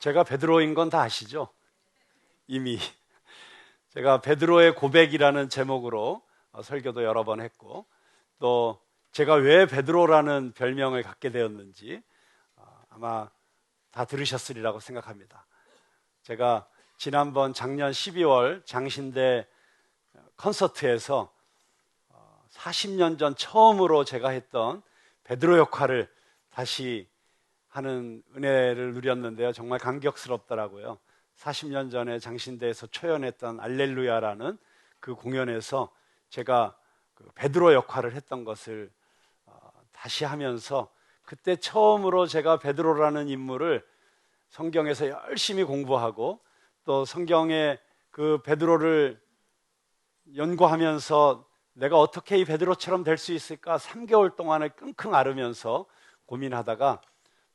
제가 베드로인 건 다 아시죠? 이미 제가 베드로의 고백이라는 제목으로 설교도 여러 번 했고, 또 제가 왜 베드로라는 별명을 갖게 되었는지 아마 다 들으셨으리라고 생각합니다. 제가 지난번 작년 12월 장신대 콘서트에서 40년 전 처음으로 제가 했던 베드로 역할을 다시 하는 은혜를 누렸는데요. 정말 감격스럽더라고요. 40년 전에 장신대에서 초연했던 알렐루야라는 그 공연에서 제가 그 베드로 역할을 했던 것을 다시 하면서, 그때 처음으로 제가 베드로라는 인물을 성경에서 열심히 공부하고 또 성경에 그 베드로를 연구하면서 내가 어떻게 이 베드로처럼 될 수 있을까 3개월 동안을 끙끙 앓으면서 고민하다가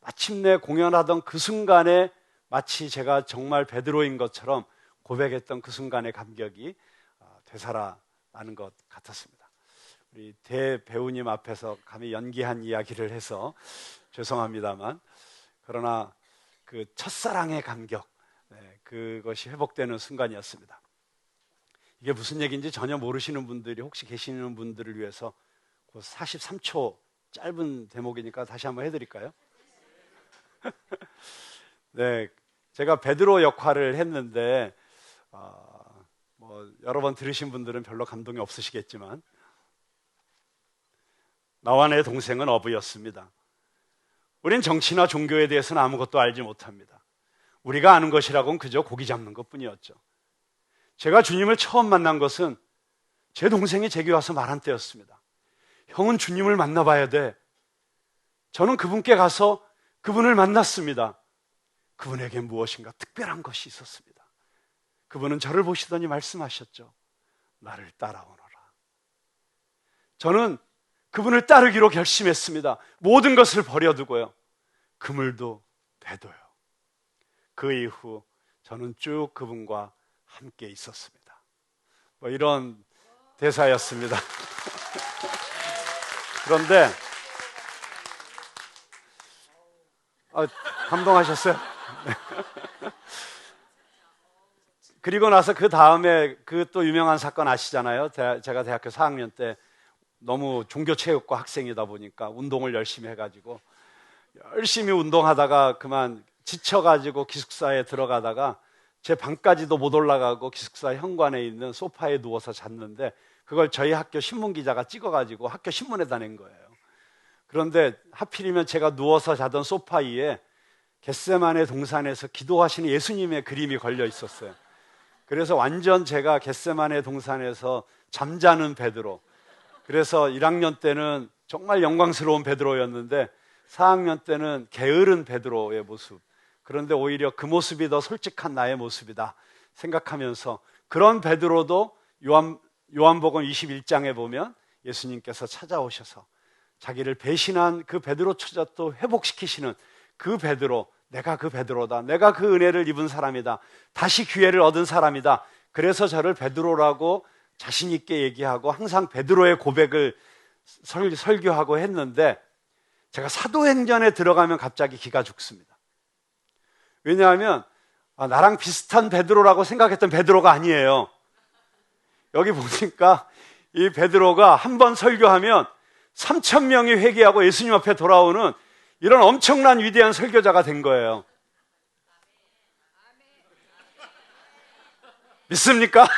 마침내 공연하던 그 순간에 마치 제가 정말 베드로인 것처럼 고백했던 그 순간의 감격이 되살아나는 것 같았습니다. 우리 대배우님 앞에서 감히 연기한 이야기를 해서 죄송합니다만, 그러나 그 첫사랑의 감격, 그것이 회복되는 순간이었습니다. 이게 무슨 얘기인지 전혀 모르시는 분들이 혹시 계시는 분들을 위해서 그 43초 짧은 대목이니까 다시 한번 해드릴까요? 네, 제가 베드로 역할을 했는데 여러 번 들으신 분들은 별로 감동이 없으시겠지만, 나와 내 동생은 어부였습니다. 우린 정치나 종교에 대해서는 아무것도 알지 못합니다. 우리가 아는 것이라고는 그저 고기 잡는 것뿐이었죠. 제가 주님을 처음 만난 것은 제 동생이 제게 와서 말한 때였습니다. 형은 주님을 만나봐야 돼. 저는 그분께 가서 그분을 만났습니다. 그분에게 무엇인가 특별한 것이 있었습니다. 그분은 저를 보시더니 말씀하셨죠. 나를 따라오너라. 저는 그분을 따르기로 결심했습니다. 모든 것을 버려두고요. 그물도 배도요. 그 이후 저는 쭉 그분과 함께 있었습니다. 이런 대사였습니다. 그런데 감동하셨어요? 그리고 나서 그 다음에 그 또 유명한 사건 아시잖아요. 제가 대학교 4학년 때 너무 종교체육과 학생이다 보니까 운동을 열심히 해가지고 열심히 운동하다가 그만 지쳐가지고 기숙사에 들어가다가 제 방까지도 못 올라가고 기숙사 현관에 있는 소파에 누워서 잤는데, 그걸 저희 학교 신문기자가 찍어가지고 학교 신문에다 낸 거예요. 그런데 하필이면 제가 누워서 자던 소파 위에 겟세마네 동산에서 기도하시는 예수님의 그림이 걸려 있었어요. 그래서 완전 제가 겟세마네 동산에서 잠자는 베드로, 그래서 1학년 때는 정말 영광스러운 베드로였는데 4학년 때는 게으른 베드로의 모습, 그런데 오히려 그 모습이 더 솔직한 나의 모습이다 생각하면서, 그런 베드로도 요한복음 21장에 보면 예수님께서 찾아오셔서 자기를 배신한 그 베드로조차 또 회복시키시는 그 베드로, 내가 그 베드로다, 내가 그 은혜를 입은 사람이다, 다시 기회를 얻은 사람이다. 그래서 저를 베드로라고 자신 있게 얘기하고 항상 베드로의 고백을 설교하고 했는데, 제가 사도행전에 들어가면 갑자기 기가 죽습니다. 왜냐하면 나랑 비슷한 베드로라고 생각했던 베드로가 아니에요. 여기 보니까 이 베드로가 한 번 설교하면 3,000명이 회개하고 예수님 앞에 돌아오는 이런 엄청난 위대한 설교자가 된 거예요. 믿습니까?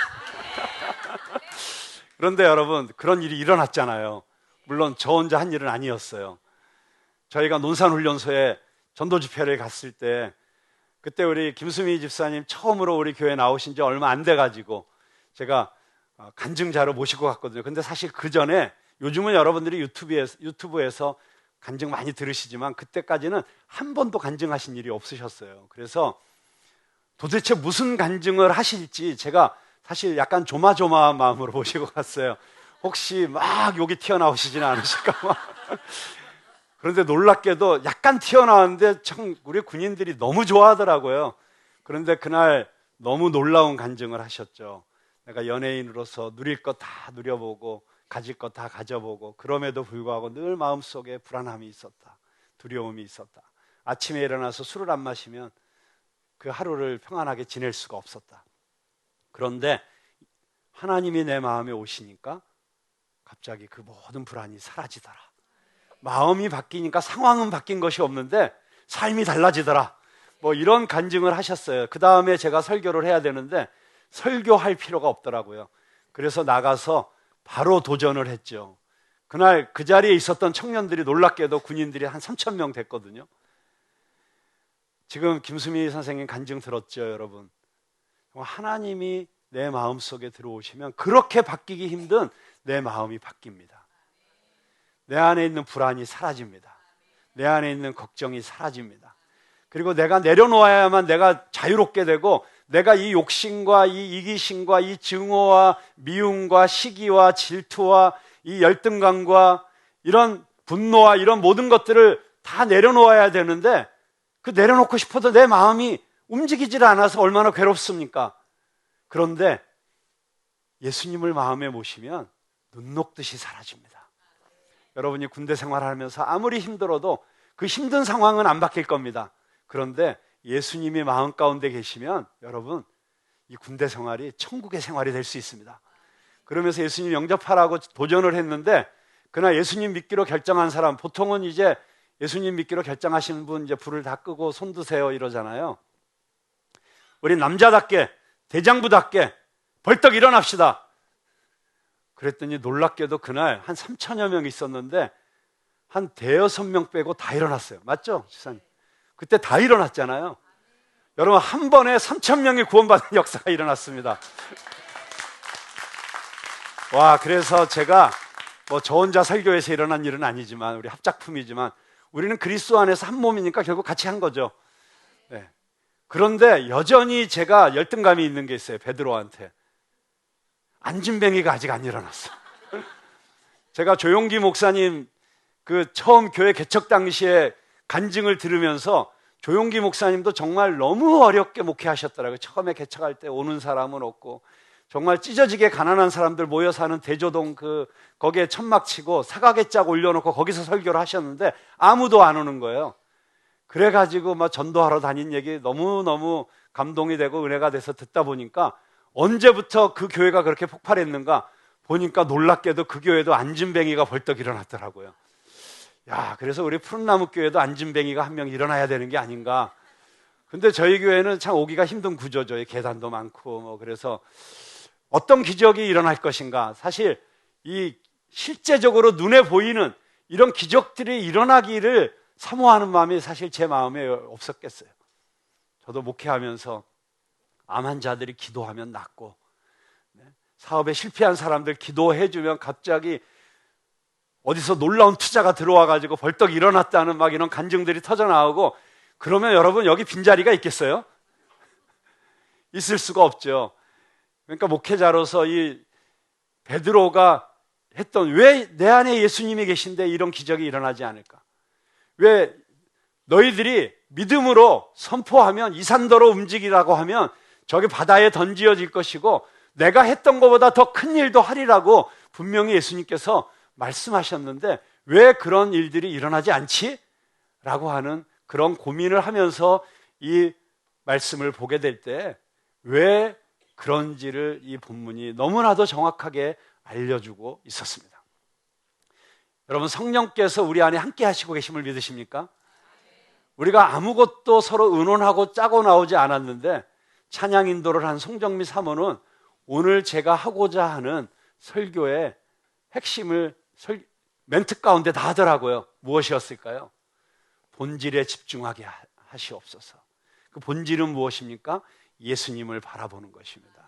그런데 여러분, 그런 일이 일어났잖아요. 물론 저 혼자 한 일은 아니었어요. 저희가 논산훈련소에 전도집회를 갔을 때, 그때 우리 김수미 집사님 처음으로 우리 교회 나오신 지 얼마 안 돼가지고 제가 간증자로 모시고 갔거든요. 근데 사실 그 전에, 요즘은 여러분들이 유튜브에서 간증 많이 들으시지만 그때까지는 한 번도 간증하신 일이 없으셨어요. 그래서 도대체 무슨 간증을 하실지 제가 사실 약간 조마조마한 마음으로 모시고 갔어요. 혹시 막 욕이 튀어나오시지는 않으실까 봐. 그런데 놀랍게도 약간 튀어나왔는데 참 우리 군인들이 너무 좋아하더라고요. 그런데 그날 너무 놀라운 간증을 하셨죠. 내가 연예인으로서 누릴 것 다 누려보고 가질 것 다 가져보고 그럼에도 불구하고 늘 마음속에 불안함이 있었다, 두려움이 있었다. 아침에 일어나서 술을 안 마시면 그 하루를 평안하게 지낼 수가 없었다. 그런데 하나님이 내 마음에 오시니까 갑자기 그 모든 불안이 사라지더라. 마음이 바뀌니까 상황은 바뀐 것이 없는데 삶이 달라지더라. 뭐 이런 간증을 하셨어요. 그 다음에 제가 설교를 해야 되는데 설교할 필요가 없더라고요. 그래서 나가서 바로 도전을 했죠. 그날 그 자리에 있었던 청년들이 놀랍게도 군인들이 한 3,000명 됐거든요. 지금 김수미 선생님 간증 들었죠, 여러분? 하나님이 내 마음속에 들어오시면 그렇게 바뀌기 힘든 내 마음이 바뀝니다. 내 안에 있는 불안이 사라집니다. 내 안에 있는 걱정이 사라집니다. 그리고 내가 내려놓아야만 내가 자유롭게 되고, 내가 이 욕심과 이 이기심과 이 증오와 미움과 시기와 질투와 이 열등감과 이런 분노와 이런 모든 것들을 다 내려놓아야 되는데, 그 내려놓고 싶어도 내 마음이 움직이질 않아서 얼마나 괴롭습니까? 그런데 예수님을 마음에 모시면 눈 녹듯이 사라집니다. 여러분이 군대 생활하면서 아무리 힘들어도 그 힘든 상황은 안 바뀔 겁니다. 그런데 예수님이 마음 가운데 계시면 여러분, 이 군대 생활이 천국의 생활이 될 수 있습니다. 그러면서 예수님 영접하라고 도전을 했는데, 그날 예수님 믿기로 결정한 사람, 보통은 이제 예수님 믿기로 결정하시는 분 이제 불을 다 끄고 손 드세요 이러잖아요. 우리 남자답게, 대장부답게 벌떡 일어납시다. 그랬더니 놀랍게도 그날 한 3,000여 명 있었는데 한 5-6명 빼고 다 일어났어요. 맞죠, 지사님? 그때 다 일어났잖아요. 여러분, 한 번에 3,000명이 구원받은 역사가 일어났습니다. 와, 그래서 제가 뭐 저 혼자 설교에서 일어난 일은 아니지만, 우리 합작품이지만, 우리는 그리스도 안에서 한 몸이니까 결국 같이 한 거죠. 네. 그런데 여전히 제가 열등감이 있는 게 있어요. 베드로한테. 안진뱅이가 아직 안 일어났어. 제가 조용기 목사님 그 처음 교회 개척 당시에 간증을 들으면서, 조용기 목사님도 정말 너무 어렵게 목회하셨더라고요. 처음에 개척할 때 오는 사람은 없고, 정말 찢어지게 가난한 사람들 모여 사는 대조동 거기에 천막 치고 사각에 짝 올려놓고 거기서 설교를 하셨는데 아무도 안 오는 거예요. 그래가지고 막 전도하러 다닌 얘기 너무너무 감동이 되고 은혜가 돼서 듣다 보니까, 언제부터 그 교회가 그렇게 폭발했는가 보니까 놀랍게도 그 교회도 안진뱅이가 벌떡 일어났더라고요. 야, 그래서 우리 푸른나무 교회도 안진뱅이가 한 명 일어나야 되는 게 아닌가. 근데 저희 교회는 참 오기가 힘든 구조죠. 계단도 많고 뭐. 그래서 어떤 기적이 일어날 것인가. 사실 이 실제적으로 눈에 보이는 이런 기적들이 일어나기를 사모하는 마음이 사실 제 마음에 없었겠어요. 저도 목회하면서 암 환자들이 기도하면 낫고, 사업에 실패한 사람들 기도해주면 갑자기 어디서 놀라운 투자가 들어와가지고 벌떡 일어났다는 막 이런 간증들이 터져나오고, 그러면 여러분 여기 빈자리가 있겠어요? 있을 수가 없죠. 그러니까 목회자로서 이 베드로가 했던, 왜 내 안에 예수님이 계신데 이런 기적이 일어나지 않을까? 왜 너희들이 믿음으로 선포하면, 이 산더러 움직이라고 하면 저기 바다에 던지어질 것이고 내가 했던 것보다 더 큰 일도 하리라고 분명히 예수님께서 말씀하셨는데 왜 그런 일들이 일어나지 않지? 라고 하는 그런 고민을 하면서 이 말씀을 보게 될 때 왜 그런지를 이 본문이 너무나도 정확하게 알려주고 있었습니다. 여러분, 성령께서 우리 안에 함께 하시고 계심을 믿으십니까? 우리가 아무것도 서로 의논하고 짜고 나오지 않았는데 찬양 인도를 한 송정미 사모는 오늘 제가 하고자 하는 설교의 핵심을 멘트 가운데 다 하더라고요. 무엇이었을까요? 본질에 집중하게 하시옵소서. 그 본질은 무엇입니까? 예수님을 바라보는 것입니다.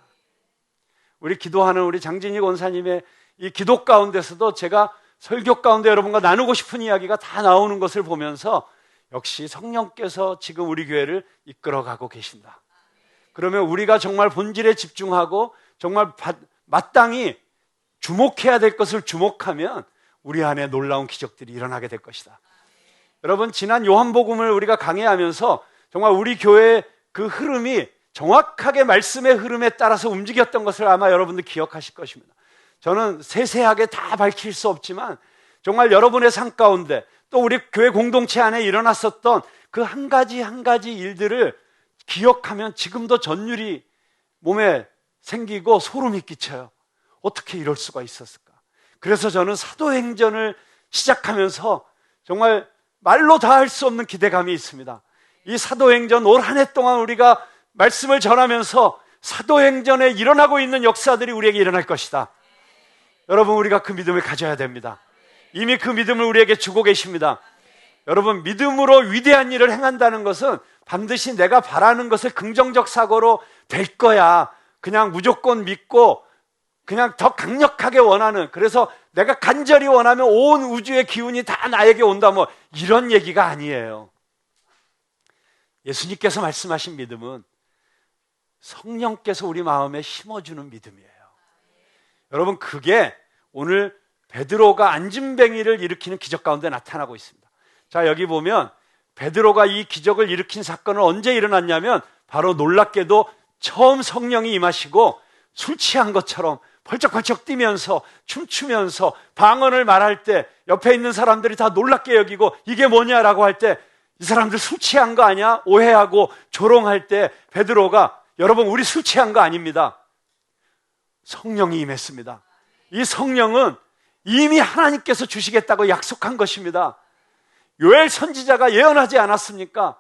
우리 기도하는 우리 장진희 권사님의 이 기도 가운데서도 제가 설교 가운데 여러분과 나누고 싶은 이야기가 다 나오는 것을 보면서 역시 성령께서 지금 우리 교회를 이끌어가고 계신다. 그러면 우리가 정말 본질에 집중하고 정말 마땅히 주목해야 될 것을 주목하면 우리 안에 놀라운 기적들이 일어나게 될 것이다. 여러분, 지난 요한복음을 우리가 강해하면서 정말 우리 교회의 그 흐름이 정확하게 말씀의 흐름에 따라서 움직였던 것을 아마 여러분들 기억하실 것입니다. 저는 세세하게 다 밝힐 수 없지만 정말 여러분의 삶 가운데 또 우리 교회 공동체 안에 일어났었던 그 한 가지 한 가지 일들을 기억하면 지금도 전율이 몸에 생기고 소름이 끼쳐요. 어떻게 이럴 수가 있었을까? 그래서 저는 사도행전을 시작하면서 정말 말로 다 할 수 없는 기대감이 있습니다. 이 사도행전 올 한 해 동안 우리가 말씀을 전하면서 사도행전에 일어나고 있는 역사들이 우리에게 일어날 것이다. 여러분, 우리가 그 믿음을 가져야 됩니다. 이미 그 믿음을 우리에게 주고 계십니다. 여러분, 믿음으로 위대한 일을 행한다는 것은 반드시 내가 바라는 것을 긍정적 사고로 될 거야. 그냥 무조건 믿고 그냥 더 강력하게 원하는, 그래서 내가 간절히 원하면 온 우주의 기운이 다 나에게 온다, 뭐 이런 얘기가 아니에요. 예수님께서 말씀하신 믿음은 성령께서 우리 마음에 심어주는 믿음이에요. 여러분, 그게 오늘 베드로가 안진뱅이를 일으키는 기적 가운데 나타나고 있습니다. 자, 여기 보면 베드로가 이 기적을 일으킨 사건은 언제 일어났냐면 바로 놀랍게도 처음 성령이 임하시고 술 취한 것처럼 벌쩍벌쩍 뛰면서 춤추면서 방언을 말할 때 옆에 있는 사람들이 다 놀랍게 여기고 이게 뭐냐라고 할 때 이 사람들 술 취한 거 아니야? 오해하고 조롱할 때 베드로가, 여러분, 우리 술 취한 거 아닙니다. 성령이 임했습니다. 이 성령은 이미 하나님께서 주시겠다고 약속한 것입니다. 요엘 선지자가 예언하지 않았습니까?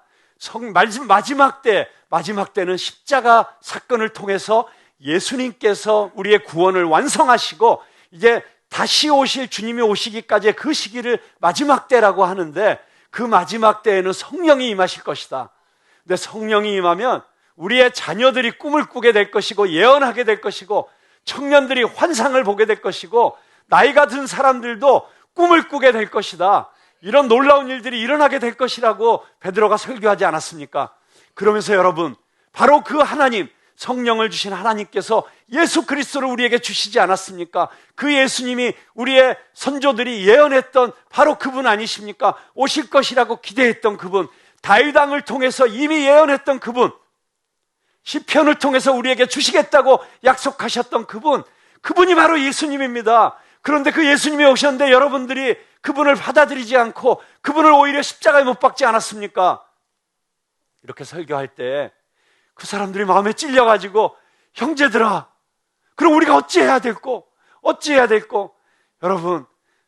마지막 때는 십자가 사건을 통해서 예수님께서 우리의 구원을 완성하시고 이제 다시 오실 주님이 오시기까지의 그 시기를 마지막 때라고 하는데, 그 마지막 때에는 성령이 임하실 것이다. 근데 성령이 임하면 우리의 자녀들이 꿈을 꾸게 될 것이고 예언하게 될 것이고 청년들이 환상을 보게 될 것이고 나이가 든 사람들도 꿈을 꾸게 될 것이다. 이런 놀라운 일들이 일어나게 될 것이라고 베드로가 설교하지 않았습니까? 그러면서 여러분, 바로 그 하나님, 성령을 주신 하나님께서 예수 그리스도를 우리에게 주시지 않았습니까? 그 예수님이 우리의 선조들이 예언했던 바로 그분 아니십니까? 오실 것이라고 기대했던 그분, 다윗 왕을 통해서 이미 예언했던 그분, 시편을 통해서 우리에게 주시겠다고 약속하셨던 그분, 그분이 바로 예수님입니다. 그런데 그 예수님이 오셨는데 여러분들이 그분을 받아들이지 않고 그분을 오히려 십자가에 못 박지 않았습니까? 이렇게 설교할 때 그 사람들이 마음에 찔려가지고, 형제들아, 그럼 우리가 어찌해야 될꼬? 여러분,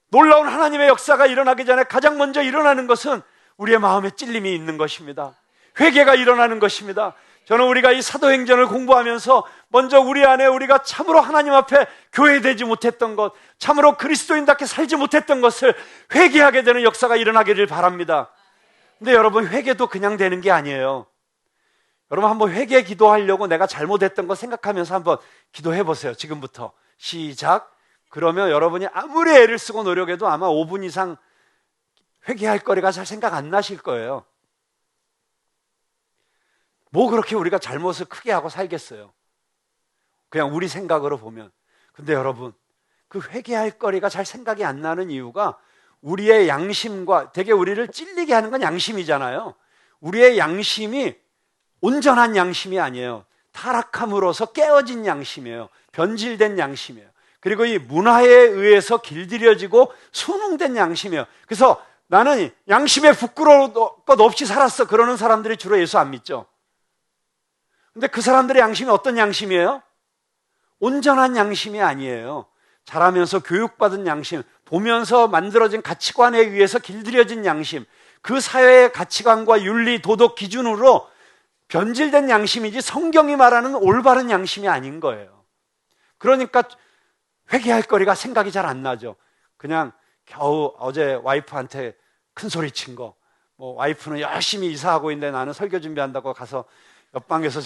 놀라운 하나님의 역사가 일어나기 전에 가장 먼저 일어나는 것은 우리의 마음에 찔림이 있는 것입니다. 회개가 일어나는 것입니다. 저는 우리가 이 사도행전을 공부하면서 먼저 우리 안에 우리가 참으로 하나님 앞에 교회되지 못했던 것, 참으로 그리스도인답게 살지 못했던 것을 회개하게 되는 역사가 일어나기를 바랍니다. 근데 여러분, 회개도 그냥 되는 게 아니에요. 여러분, 한번 회개 기도하려고 내가 잘못했던 거 생각하면서 한번 기도해 보세요. 지금부터 시작. 그러면 여러분이 아무리 애를 쓰고 노력해도 아마 5분 이상 회개할 거리가 잘 생각 안 나실 거예요. 뭐 그렇게 우리가 잘못을 크게 하고 살겠어요? 그냥 우리 생각으로 보면. 근데 여러분, 그 회개할 거리가 잘 생각이 안 나는 이유가 우리의 양심과, 되게 우리를 찔리게 하는 건 양심이잖아요. 우리의 양심이 온전한 양심이 아니에요. 타락함으로써 깨어진 양심이에요. 변질된 양심이에요. 그리고 이 문화에 의해서 길들여지고 순응된 양심이에요. 그래서 나는 양심에 부끄러울 것 없이 살았어, 그러는 사람들이 주로 예수 안 믿죠. 근데 그 사람들의 양심이 어떤 양심이에요? 온전한 양심이 아니에요. 자라면서 교육받은 양심, 보면서 만들어진 가치관에 의해서 길들여진 양심, 그 사회의 가치관과 윤리, 도덕 기준으로 변질된 양심이지 성경이 말하는 올바른 양심이 아닌 거예요. 그러니까 회개할 거리가 생각이 잘 안 나죠. 그냥 겨우 어제 와이프한테 큰 소리 친 거, 뭐 와이프는 열심히 이사하고 있는데 나는 설교 준비한다고 가서 옆방에서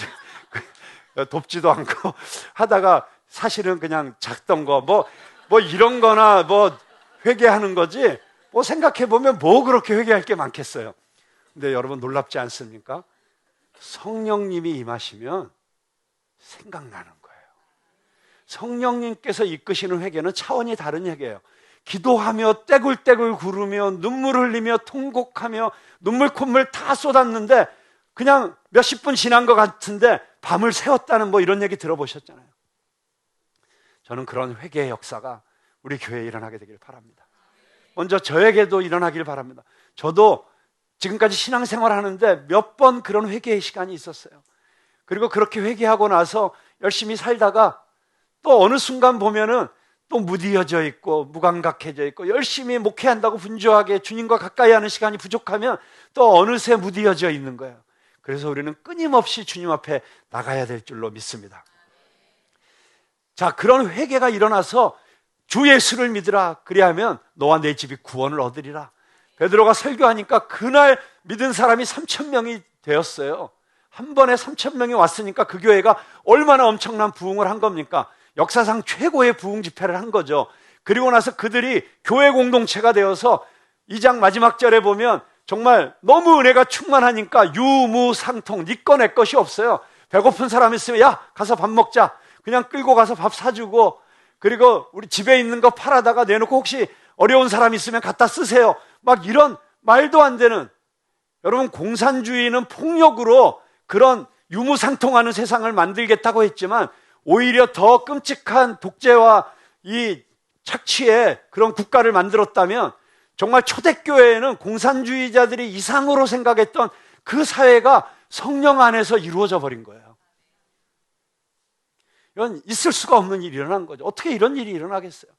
돕지도 않고 하다가 사실은 그냥 작던 거, 뭐 이런 거나 뭐 회개하는 거지, 뭐 생각해보면 뭐 그렇게 회개할 게 많겠어요. 근데 여러분, 놀랍지 않습니까? 성령님이 임하시면 생각나는 거예요. 성령님께서 이끄시는 회개는 차원이 다른 회개예요. 기도하며 떼굴떼굴 구르며 눈물 흘리며 통곡하며 눈물 콧물 다 쏟았는데 그냥 몇십 분 지난 것 같은데 밤을 새웠다는 뭐 이런 얘기 들어보셨잖아요. 저는 그런 회개의 역사가 우리 교회에 일어나게 되길 바랍니다. 먼저 저에게도 일어나길 바랍니다. 저도 지금까지 신앙생활 하는데 몇 번 그런 회개의 시간이 있었어요. 그리고 그렇게 회개하고 나서 열심히 살다가 또 어느 순간 보면은 또 무디어져 있고 무감각해져 있고 열심히 목회한다고 분주하게 주님과 가까이 하는 시간이 부족하면 또 어느새 무디어져 있는 거예요. 그래서 우리는 끊임없이 주님 앞에 나가야 될 줄로 믿습니다. 자, 그런 회개가 일어나서 주 예수를 믿으라. 그리하면 너와 내 집이 구원을 얻으리라. 베드로가 설교하니까 그날 믿은 사람이 3,000명이 되었어요. 한 번에 3,000명이 왔으니까 그 교회가 얼마나 엄청난 부흥을 한 겁니까? 역사상 최고의 부흥 집회를 한 거죠. 그리고 나서 그들이 교회 공동체가 되어서 2장 마지막 절에 보면 정말 너무 은혜가 충만하니까 유무상통, 네 거 내 것이 없어요. 배고픈 사람 있으면 야, 가서 밥 먹자. 그냥 끌고 가서 밥 사주고, 그리고 우리 집에 있는 거 팔아다가 내놓고 혹시 어려운 사람 있으면 갖다 쓰세요. 막 이런 말도 안 되는, 여러분, 공산주의는 폭력으로 그런 유무상통하는 세상을 만들겠다고 했지만 오히려 더 끔찍한 독재와 이 착취의 그런 국가를 만들었다면 정말 초대교회에는 공산주의자들이 이상으로 생각했던 그 사회가 성령 안에서 이루어져 버린 거예요. 이건 있을 수가 없는 일이 일어난 거죠. 어떻게 이런 일이 일어나겠어요?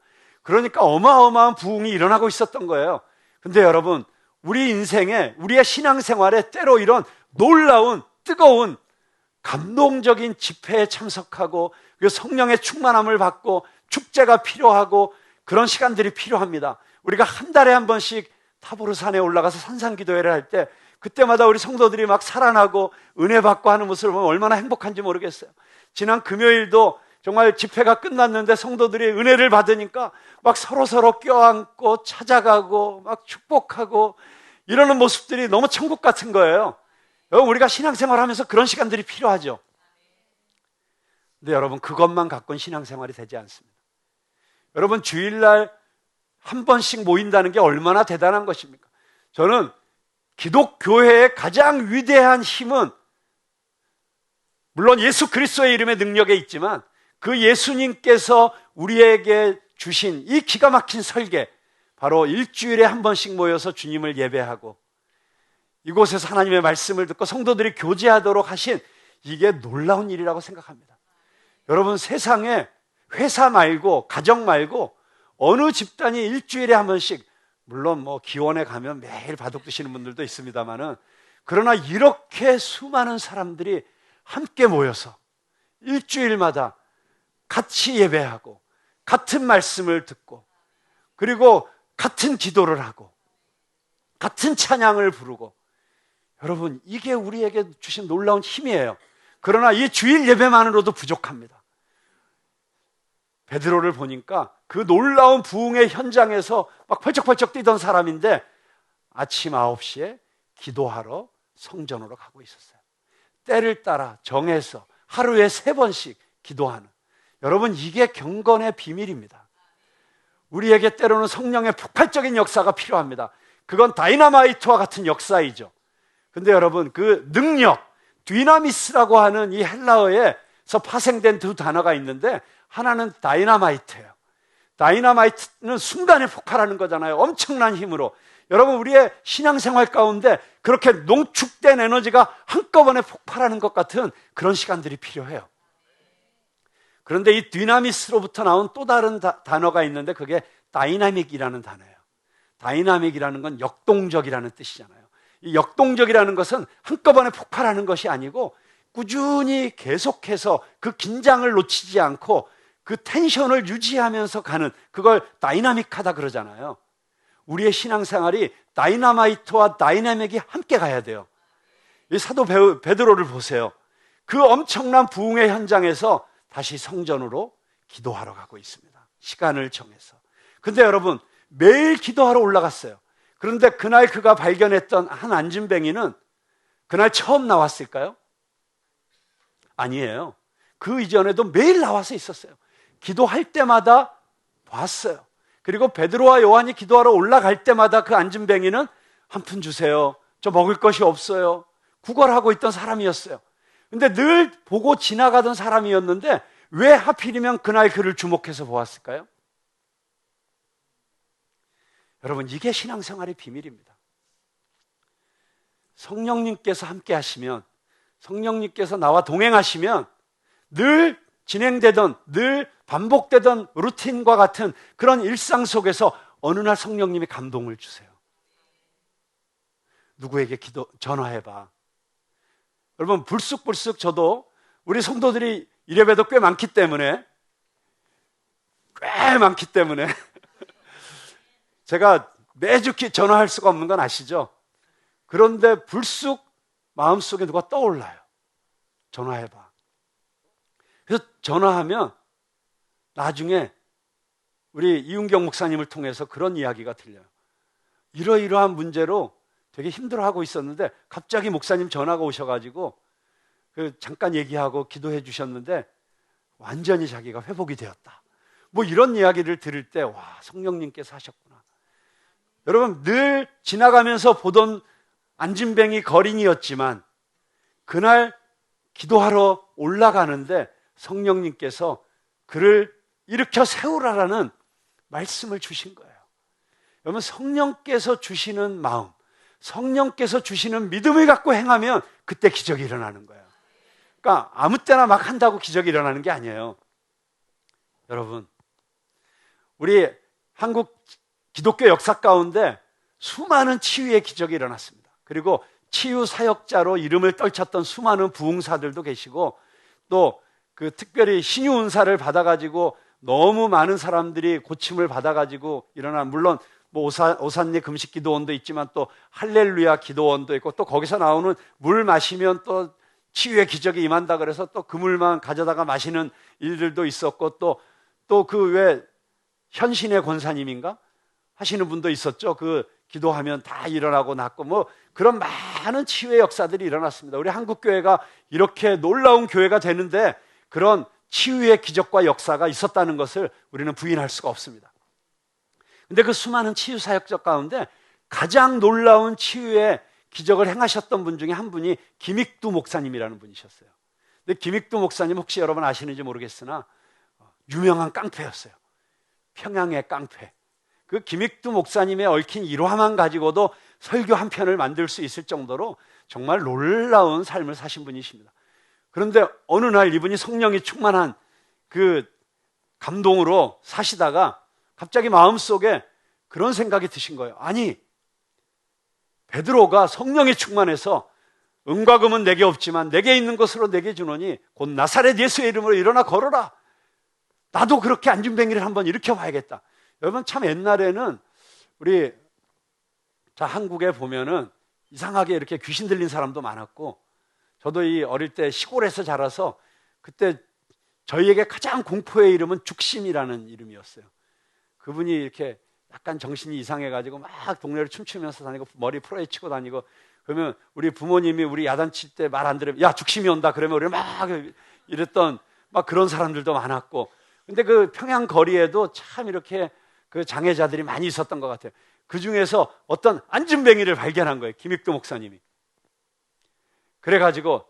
그러니까 어마어마한 부흥이 일어나고 있었던 거예요. 근데 여러분, 우리 인생에, 우리의 신앙생활에 때로 이런 놀라운, 뜨거운, 감동적인 집회에 참석하고 그리고 성령의 충만함을 받고 축제가 필요하고 그런 시간들이 필요합니다. 우리가 한 달에 한 번씩 타보르산에 올라가서 산상기도회를 할 때 그때마다 우리 성도들이 막 살아나고 은혜 받고 하는 모습을 보면 얼마나 행복한지 모르겠어요. 지난 금요일도 정말 집회가 끝났는데 성도들이 은혜를 받으니까 막 서로서로 껴안고 찾아가고 막 축복하고 이러는 모습들이 너무 천국 같은 거예요. 우리가 신앙생활 하면서 그런 시간들이 필요하죠. 근데 여러분, 그것만 갖고는 신앙생활이 되지 않습니다. 여러분, 주일날 한 번씩 모인다는 게 얼마나 대단한 것입니까? 저는 기독교회의 가장 위대한 힘은 물론 예수 그리스도의 이름의 능력에 있지만 그 예수님께서 우리에게 주신 이 기가 막힌 설계, 바로 일주일에 한 번씩 모여서 주님을 예배하고 이곳에서 하나님의 말씀을 듣고 성도들이 교제하도록 하신, 이게 놀라운 일이라고 생각합니다. 여러분, 세상에 회사 말고 가정 말고 어느 집단이 일주일에 한 번씩, 물론 뭐 기원에 가면 매일 바둑 두시는 분들도 있습니다만은, 그러나 이렇게 수많은 사람들이 함께 모여서 일주일마다 같이 예배하고 같은 말씀을 듣고 그리고 같은 기도를 하고 같은 찬양을 부르고, 여러분, 이게 우리에게 주신 놀라운 힘이에요. 그러나 이 주일 예배만으로도 부족합니다. 베드로를 보니까 그 놀라운 부흥의 현장에서 막 펄쩍펄쩍 뛰던 사람인데 아침 9시에 기도하러 성전으로 가고 있었어요. 때를 따라 정해서 하루에 3번씩 기도하는, 여러분, 이게 경건의 비밀입니다. 우리에게 때로는 성령의 폭발적인 역사가 필요합니다. 그건 다이너마이트와 같은 역사이죠. 근데 여러분, 그 능력, 디나미스라고 하는 이 헬라어에서 파생된 두 단어가 있는데 하나는 다이너마이트예요. 다이너마이트는 순간에 폭발하는 거잖아요. 엄청난 힘으로. 여러분, 우리의 신앙생활 가운데 그렇게 농축된 에너지가 한꺼번에 폭발하는 것 같은 그런 시간들이 필요해요. 그런데 이 디나미스로부터 나온 또 다른 단어가 있는데 그게 다이나믹이라는 단어예요. 다이나믹이라는 건 역동적이라는 뜻이잖아요. 이 역동적이라는 것은 한꺼번에 폭발하는 것이 아니고 꾸준히 계속해서 그 긴장을 놓치지 않고 그 텐션을 유지하면서 가는, 그걸 다이나믹하다 그러잖아요. 우리의 신앙생활이 다이너마이트와 다이나믹이 함께 가야 돼요. 이 사도 베드로를 보세요. 그 엄청난 부흥의 현장에서 다시 성전으로 기도하러 가고 있습니다. 시간을 정해서. 근데 여러분, 매일 기도하러 올라갔어요. 그런데 그날 그가 발견했던 한 안진뱅이는 그날 처음 나왔을까요? 아니에요. 그 이전에도 매일 나와서 있었어요. 기도할 때마다 봤어요. 그리고 베드로와 요한이 기도하러 올라갈 때마다 그 안진뱅이는 한 푼 주세요. 저 먹을 것이 없어요. 구걸하고 있던 사람이었어요. 근데 늘 보고 지나가던 사람이었는데 왜 하필이면 그날 그를 주목해서 보았을까요? 여러분, 이게 신앙생활의 비밀입니다. 성령님께서 함께 하시면, 성령님께서 나와 동행하시면 늘 진행되던, 늘 반복되던 루틴과 같은 그런 일상 속에서 어느 날 성령님이 감동을 주세요. 누구에게 전화해봐. 여러분, 불쑥불쑥 저도 우리 성도들이 이래봬도 꽤 많기 때문에 제가 매주 전화할 수가 없는 건 아시죠? 그런데 불쑥 마음속에 누가 떠올라요. 전화해봐. 그래서 전화하면 나중에 우리 이윤경 목사님을 통해서 그런 이야기가 들려요. 이러이러한 문제로 되게 힘들어하고 있었는데 갑자기 목사님 전화가 오셔가지고 잠깐 얘기하고 기도해 주셨는데 완전히 자기가 회복이 되었다. 뭐 이런 이야기를 들을 때, 와, 성령님께서 하셨구나. 여러분, 늘 지나가면서 보던 안진뱅이 거린이었지만 그날 기도하러 올라가는데 성령님께서 그를 일으켜 세우라라는 말씀을 주신 거예요. 여러분, 성령께서 주시는 마음, 성령께서 주시는 믿음을 갖고 행하면 그때 기적이 일어나는 거예요. 그러니까 아무 때나 막 한다고 기적이 일어나는 게 아니에요. 여러분, 우리 한국 기독교 역사 가운데 수많은 치유의 기적이 일어났습니다. 그리고 치유 사역자로 이름을 떨쳤던 수많은 부흥사들도 계시고, 또 그 특별히 신유 은사를 받아가지고 너무 많은 사람들이 고침을 받아가지고 일어난, 물론 뭐 오산리 금식 기도원도 있지만 또 할렐루야 기도원도 있고, 또 거기서 나오는 물 마시면 또 치유의 기적이 임한다 그래서 또 그 물만 가져다가 마시는 일들도 있었고, 또 그 왜 현신의 권사님인가 하시는 분도 있었죠. 그 기도하면 다 일어나고 낫고 뭐 그런 많은 치유의 역사들이 일어났습니다. 우리 한국교회가 이렇게 놀라운 교회가 되는데 그런 치유의 기적과 역사가 있었다는 것을 우리는 부인할 수가 없습니다. 근데 그 수많은 치유 사역자 가운데 가장 놀라운 치유의 기적을 행하셨던 분 중에 한 분이 김익두 목사님이라는 분이셨어요. 근데 김익두 목사님 혹시 여러분 아시는지 모르겠으나 유명한 깡패였어요. 평양의 깡패. 그 김익두 목사님의 얽힌 일화만 가지고도 설교 한 편을 만들 수 있을 정도로 정말 놀라운 삶을 사신 분이십니다. 그런데 어느 날 이분이 성령이 충만한 그 감동으로 사시다가 갑자기 마음속에 그런 생각이 드신 거예요. 아니, 베드로가 성령이 충만해서 은과 금은 내게 없지만 내게 있는 것으로 내게 주노니 곧 나사렛 예수의 이름으로 일어나 걸어라. 나도 그렇게 안진뱅이를 한번 일으켜 봐야겠다. 여러분, 참 옛날에는 우리 한국에 보면은 이상하게 이렇게 귀신 들린 사람도 많았고, 저도 이 어릴 때 시골에서 자라서 그때 저희에게 가장 공포의 이름은 죽심이라는 이름이었어요. 그분이 이렇게 약간 정신이 이상해가지고 막 동네를 춤추면서 다니고 머리 풀어헤치고 다니고, 그러면 우리 부모님이 우리 야단칠 때 말 안 들으면 야, 죽심이 온다 그러면 우리 막 이랬던 막 그런 사람들도 많았고, 근데 그 평양 거리에도 참 이렇게 그 장애자들이 많이 있었던 것 같아요. 그 중에서 어떤 안진뱅이를 발견한 거예요, 김익두 목사님이. 그래가지고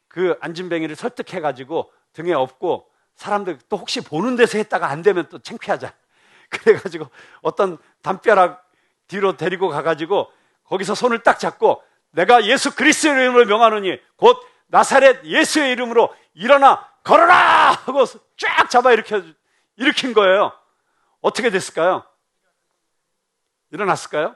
그 안진뱅이를 설득해가지고 등에 업고, 사람들 또 혹시 보는 데서 했다가 안 되면 또 창피하잖아. 그래가지고 어떤 담벼락 뒤로 데리고 가가지고 거기서 손을 딱 잡고 내가 예수 그리스도의 이름으로 명하노니 곧 나사렛 예수의 이름으로 일어나 걸어라 하고 쫙 잡아 일으킨 거예요. 어떻게 됐을까요? 일어났을까요?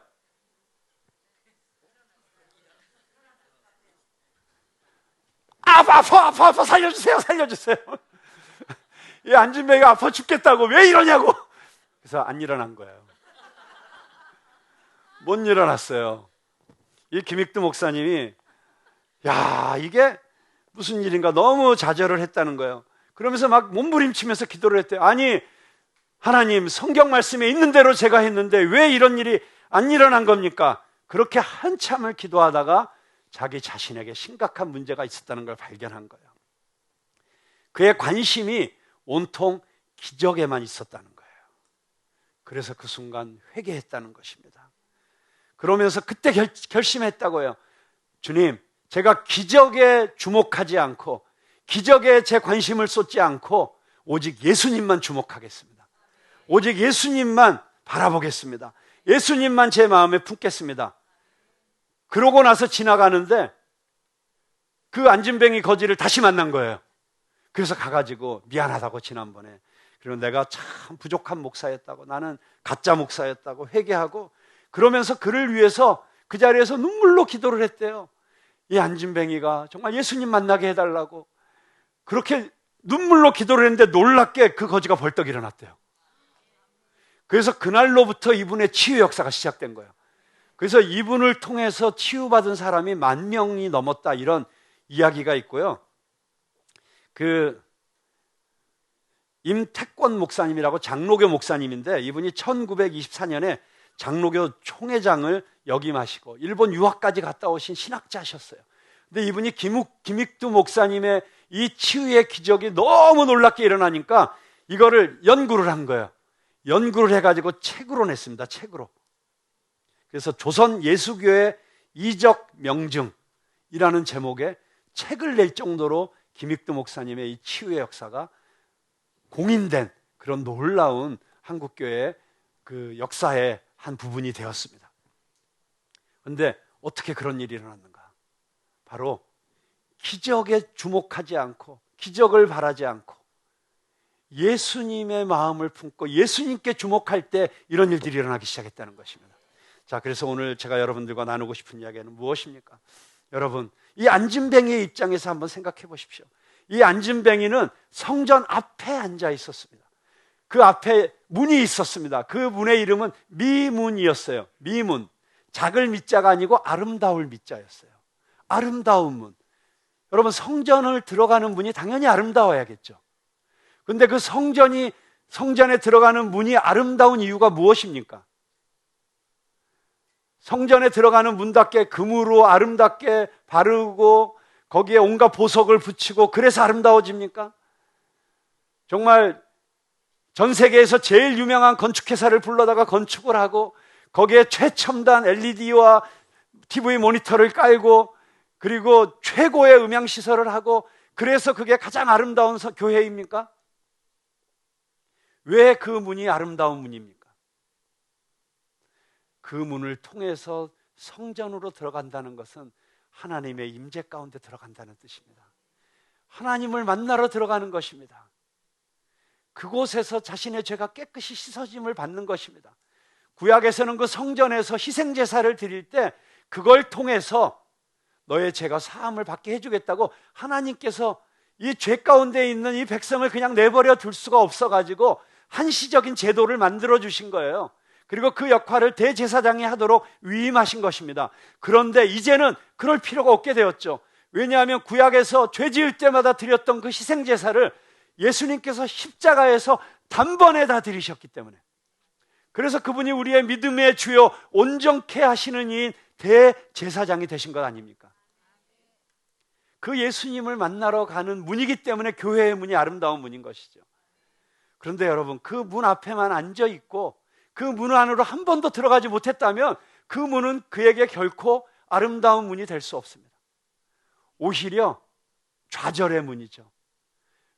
아파 살려주세요. 이 안진뱅이가 아파 죽겠다고 왜 이러냐고. 그래서 안 일어난 거예요. 못 일어났어요. 이 김익두 목사님이 야, 이게 무슨 일인가 너무 좌절을 했다는 거예요. 그러면서 막 몸부림치면서 기도를 했대요. 아니, 하나님, 성경 말씀에 있는 대로 제가 했는데 왜 이런 일이 안 일어난 겁니까? 그렇게 한참을 기도하다가 자기 자신에게 심각한 문제가 있었다는 걸 발견한 거예요. 그의 관심이 온통 기적에만 있었다는 거예요. 그래서 그 순간 회개했다는 것입니다. 그러면서 그때 결심했다고요. 주님, 제가 기적에 주목하지 않고 기적에 제 관심을 쏟지 않고 오직 예수님만 주목하겠습니다. 오직 예수님만 바라보겠습니다. 예수님만 제 마음에 품겠습니다. 그러고 나서 지나가는데 그 안진뱅이 거지를 다시 만난 거예요. 그래서 가가지고 미안하다고 지난번에, 그리고 내가 참 부족한 목사였다고, 나는 가짜 목사였다고 회개하고, 그러면서 그를 위해서 그 자리에서 눈물로 기도를 했대요. 이 안진뱅이가 정말 예수님 만나게 해달라고 그렇게 눈물로 기도를 했는데 놀랍게 그 거지가 벌떡 일어났대요. 그래서 그날로부터 이분의 치유 역사가 시작된 거예요. 그래서 이분을 통해서 치유받은 사람이 10,000명이 넘었다, 이런 이야기가 있고요. 그 임택권 목사님이라고 장로교 목사님인데, 이분이 1924년에 장로교 총회장을 역임하시고 일본 유학까지 갔다 오신 신학자셨어요. 근데 이분이 김익두 목사님의 이 치유의 기적이 너무 놀랍게 일어나니까 이거를 연구를 한 거예요. 연구를 해가지고 책으로 냈습니다. 책으로. 그래서 조선 예수교의 이적 명증이라는 제목의 책을 낼 정도로 김익두 목사님의 이 치유의 역사가 공인된 그런 놀라운 한국교회의 그 역사의 한 부분이 되었습니다. 그런데 어떻게 그런 일이 일어났는가? 바로 기적에 주목하지 않고, 기적을 바라지 않고 예수님의 마음을 품고 예수님께 주목할 때 이런 일들이 일어나기 시작했다는 것입니다. 자, 그래서 오늘 제가 여러분들과 나누고 싶은 이야기는 무엇입니까? 여러분, 이 안진뱅이의 입장에서 한번 생각해 보십시오. 이 안진뱅이는 성전 앞에 앉아 있었습니다. 그 앞에 문이 있었습니다. 그 문의 이름은 미문이었어요. 미문. 작을 미자가 아니고 아름다울 미자였어요. 아름다운 문. 여러분, 성전을 들어가는 문이 당연히 아름다워야겠죠. 그런데 그 성전에 들어가는 문이 아름다운 이유가 무엇입니까? 성전에 들어가는 문답게 금으로 아름답게 바르고 거기에 온갖 보석을 붙이고 그래서 아름다워집니까? 정말 전 세계에서 제일 유명한 건축회사를 불러다가 건축을 하고 거기에 최첨단 LED와 TV 모니터를 깔고 그리고 최고의 음향시설을 하고 그래서 그게 가장 아름다운 교회입니까? 왜 그 문이 아름다운 문입니까? 그 문을 통해서 성전으로 들어간다는 것은 하나님의 임재 가운데 들어간다는 뜻입니다. 하나님을 만나러 들어가는 것입니다. 그곳에서 자신의 죄가 깨끗이 씻어짐을 받는 것입니다. 구약에서는 그 성전에서 희생제사를 드릴 때 그걸 통해서 너의 죄가 사함을 받게 해주겠다고 하나님께서 이 죄 가운데 있는 이 백성을 그냥 내버려 둘 수가 없어가지고 한시적인 제도를 만들어 주신 거예요. 그리고 그 역할을 대제사장이 하도록 위임하신 것입니다. 그런데 이제는 그럴 필요가 없게 되었죠. 왜냐하면 구약에서 죄 지을 때마다 드렸던 그 희생제사를 예수님께서 십자가에서 단번에 다 드리셨기 때문에, 그래서 그분이 우리의 믿음의 주요 온전케 하시는 이인 대제사장이 되신 것 아닙니까? 그 예수님을 만나러 가는 문이기 때문에 교회의 문이 아름다운 문인 것이죠. 그런데 여러분, 그 문 앞에만 앉아 있고 그 문 안으로 한 번도 들어가지 못했다면 그 문은 그에게 결코 아름다운 문이 될 수 없습니다. 오히려 좌절의 문이죠.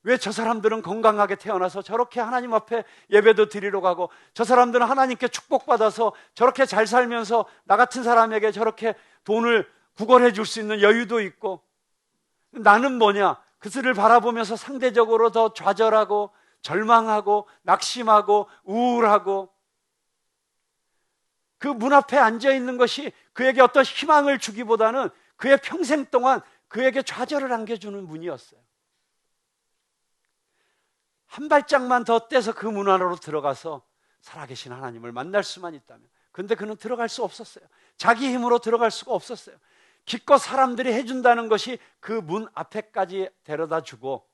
왜 저 사람들은 건강하게 태어나서 저렇게 하나님 앞에 예배도 드리러 가고, 저 사람들은 하나님께 축복받아서 저렇게 잘 살면서 나 같은 사람에게 저렇게 돈을 구걸해 줄 수 있는 여유도 있고, 나는 뭐냐? 그들을 바라보면서 상대적으로 더 좌절하고 절망하고 낙심하고 우울하고, 그 문 앞에 앉아 있는 것이 그에게 어떤 희망을 주기보다는 그의 평생 동안 그에게 좌절을 안겨주는 문이었어요. 한 발짝만 더 떼서 그 문 안으로 들어가서 살아계신 하나님을 만날 수만 있다면, 그런데 그는 들어갈 수 없었어요. 자기 힘으로 들어갈 수가 없었어요. 기껏 사람들이 해준다는 것이 그 문 앞에까지 데려다 주고,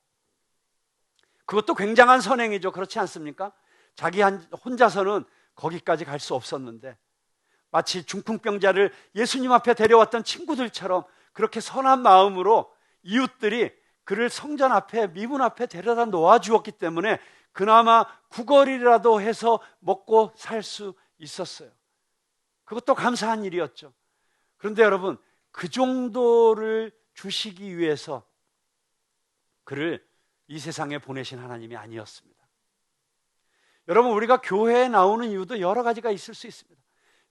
그것도 굉장한 선행이죠. 그렇지 않습니까? 자기 혼자서는 거기까지 갈 수 없었는데, 마치 중풍병자를 예수님 앞에 데려왔던 친구들처럼 그렇게 선한 마음으로 이웃들이 그를 성전 앞에, 미문 앞에 데려다 놓아주었기 때문에 그나마 구걸이라도 해서 먹고 살 수 있었어요. 그것도 감사한 일이었죠. 그런데 여러분, 그 정도를 주시기 위해서 그를 이 세상에 보내신 하나님이 아니었습니다. 여러분, 우리가 교회에 나오는 이유도 여러 가지가 있을 수 있습니다.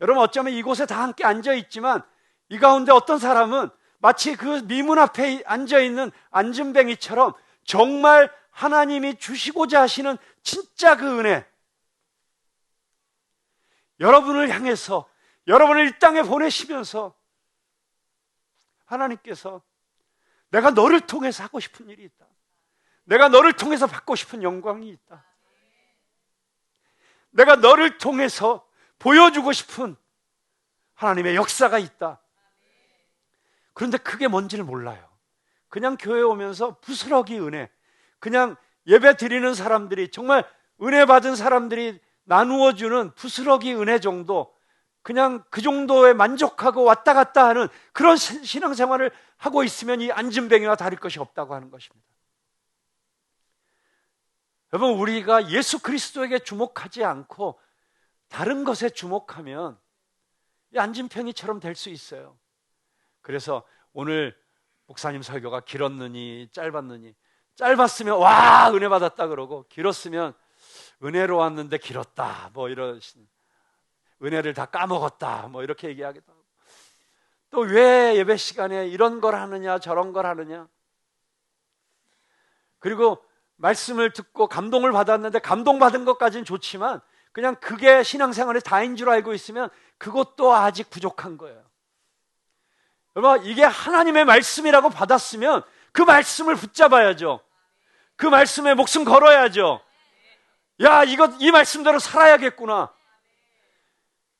여러분, 어쩌면 이곳에 다 함께 앉아 있지만 이 가운데 어떤 사람은 마치 그 미문 앞에 앉아있는 안진뱅이처럼 정말 하나님이 주시고자 하시는 진짜 그 은혜, 여러분을 향해서, 여러분을 이 땅에 보내시면서 하나님께서 내가 너를 통해서 하고 싶은 일이 있다, 내가 너를 통해서 받고 싶은 영광이 있다, 내가 너를 통해서 보여주고 싶은 하나님의 역사가 있다. 그런데 그게 뭔지를 몰라요. 그냥 교회 오면서 부스러기 은혜, 그냥 예배 드리는 사람들이, 정말 은혜 받은 사람들이 나누어주는 부스러기 은혜 정도, 그냥 그 정도에 만족하고 왔다 갔다 하는 그런 신앙생활을 하고 있으면 이 안진뱅이와 다를 것이 없다고 하는 것입니다. 여러분, 우리가 예수 그리스도에게 주목하지 않고 다른 것에 주목하면 이 안진뱅이처럼 될 수 있어요. 그래서 오늘 목사님 설교가 길었느니 짧았느니, 짧았으면 와 은혜 받았다 그러고, 길었으면 은혜로 왔는데 길었다 뭐 이런, 은혜를 다 까먹었다 뭐 이렇게 얘기하기도 하고, 또 왜 예배 시간에 이런 걸 하느냐 저런 걸 하느냐, 그리고 말씀을 듣고 감동을 받았는데 감동받은 것까지는 좋지만 그냥 그게 신앙생활의 다인 줄 알고 있으면 그것도 아직 부족한 거예요. 여러분, 이게 하나님의 말씀이라고 받았으면 그 말씀을 붙잡아야죠. 그 말씀에 목숨 걸어야죠. 야, 이 말씀대로 살아야겠구나.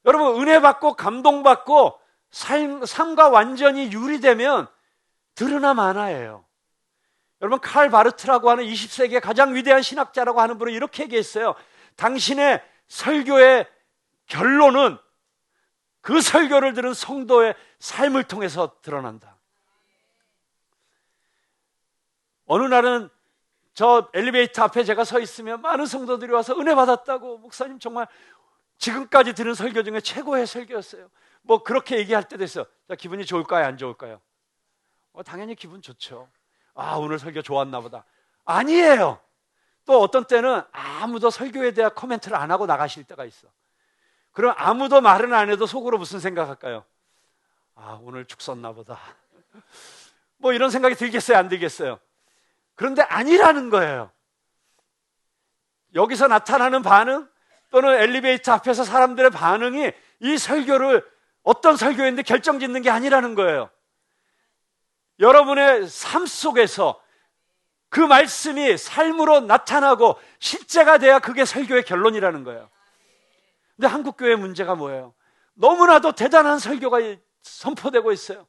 여러분, 은혜 받고 감동받고 삶과 완전히 유리되면 들으나 마나예요. 여러분, 칼 바르트라고 하는 20세기의 가장 위대한 신학자라고 하는 분은 이렇게 얘기했어요. 당신의 설교의 결론은 그 설교를 들은 성도의 삶을 통해서 드러난다. 어느 날은 저 엘리베이터 앞에 제가 서 있으면 많은 성도들이 와서 은혜 받았다고, 목사님 정말 지금까지 들은 설교 중에 최고의 설교였어요, 뭐 그렇게 얘기할 때도 있어요. 자, 기분이 좋을까요 안 좋을까요? 당연히 기분 좋죠. 아, 오늘 설교 좋았나 보다. 아니에요. 또 어떤 때는 아무도 설교에 대한 코멘트를 안 하고 나가실 때가 있어. 그럼 아무도 말은 안 해도 속으로 무슨 생각할까요? 아, 오늘 죽 썼나 보다 뭐 이런 생각이 들겠어요 안 들겠어요? 그런데 아니라는 거예요. 여기서 나타나는 반응, 또는 엘리베이터 앞에서 사람들의 반응이 이 설교를 어떤 설교인데 결정짓는 게 아니라는 거예요. 여러분의 삶 속에서 그 말씀이 삶으로 나타나고 실제가 돼야 그게 설교의 결론이라는 거예요. 근데 한국교회의 문제가 뭐예요? 너무나도 대단한 설교가 선포되고 있어요.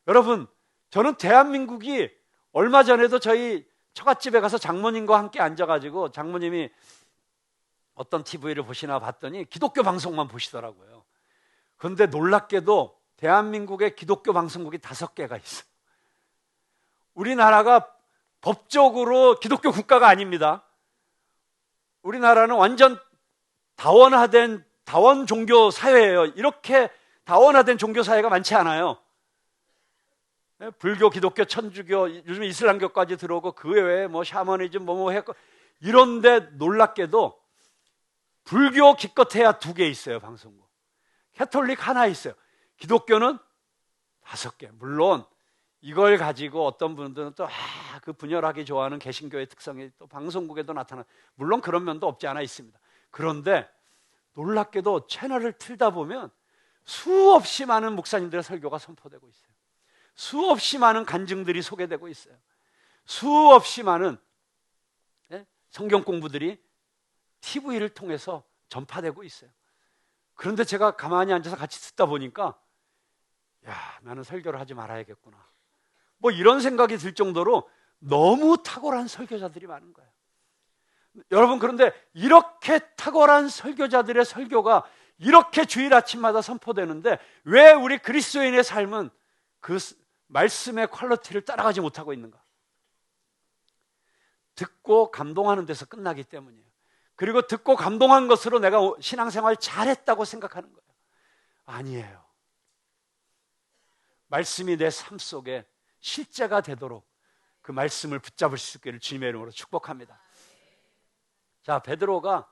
여러분, 저는 대한민국이 얼마 전에도 저희 처갓집에 가서 장모님과 함께 앉아가지고, 장모님이 어떤 TV를 보시나 봤더니 기독교 방송만 보시더라고요. 그런데 놀랍게도 대한민국의 기독교 방송국이 5개가 있어요. 우리나라가 법적으로 기독교 국가가 아닙니다. 우리나라는 완전 다원화된 다원 종교 사회예요. 이렇게 다원화된 종교 사회가 많지 않아요. 불교, 기독교, 천주교, 요즘 이슬람교까지 들어오고, 그 외에 뭐 샤머니즘 뭐 했고, 이런데 놀랍게도 불교 기껏해야 2개 있어요, 방송국. 캐톨릭 하나 있어요. 기독교는 5개. 물론 이걸 가지고 어떤 분들은 또 그 분열하기 좋아하는 개신교의 특성이 또 방송국에도 나타나, 물론 그런 면도 없지 않아 있습니다. 그런데 놀랍게도 채널을 틀다 보면 수없이 많은 목사님들의 설교가 선포되고 있어요. 수없이 많은 간증들이 소개되고 있어요. 수없이 많은 성경 공부들이 TV를 통해서 전파되고 있어요. 그런데 제가 가만히 앉아서 같이 듣다 보니까, 야, 나는 설교를 하지 말아야겠구나, 뭐 이런 생각이 들 정도로 너무 탁월한 설교자들이 많은 거예요. 여러분, 그런데 이렇게 탁월한 설교자들의 설교가 이렇게 주일 아침마다 선포되는데 왜 우리 그리스도인의 삶은 그 말씀의 퀄리티를 따라가지 못하고 있는가? 듣고 감동하는 데서 끝나기 때문이에요. 그리고 듣고 감동한 것으로 내가 신앙생활 잘했다고 생각하는 거예요. 아니에요. 말씀이 내 삶 속에 실제가 되도록 그 말씀을 붙잡을 수 있기를 주님의 이름으로 축복합니다. 자, 베드로가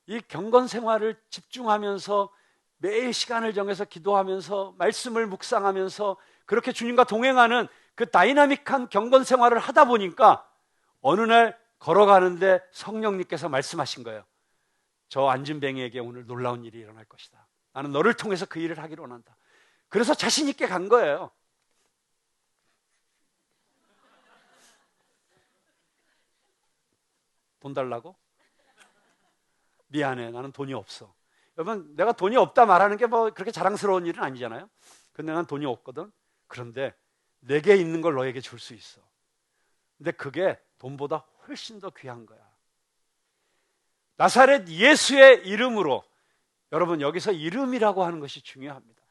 이 경건 생활을 집중하면서 매일 시간을 정해서 기도하면서 말씀을 묵상하면서 그렇게 주님과 동행하는 그 다이나믹한 경건 생활을 하다 보니까 어느 날 걸어가는데 성령님께서 말씀하신 거예요. 저 안진뱅이에게 오늘 놀라운 일이 일어날 것이다. 나는 너를 통해서 그 일을 하기를 원한다. 그래서 자신 있게 간 거예요. 돈 달라고? 미안해, 나는 돈이 없어. 여러분, 내가 돈이 없다 말하는 게 뭐 그렇게 자랑스러운 일은 아니잖아요. 근데 난 돈이 없거든. 그런데 내게 있는 걸 너에게 줄 수 있어. 근데 그게 돈보다 훨씬 더 귀한 거야. 나사렛 예수의 이름으로, 여러분 여기서 이름이라고 하는 것이 중요합니다.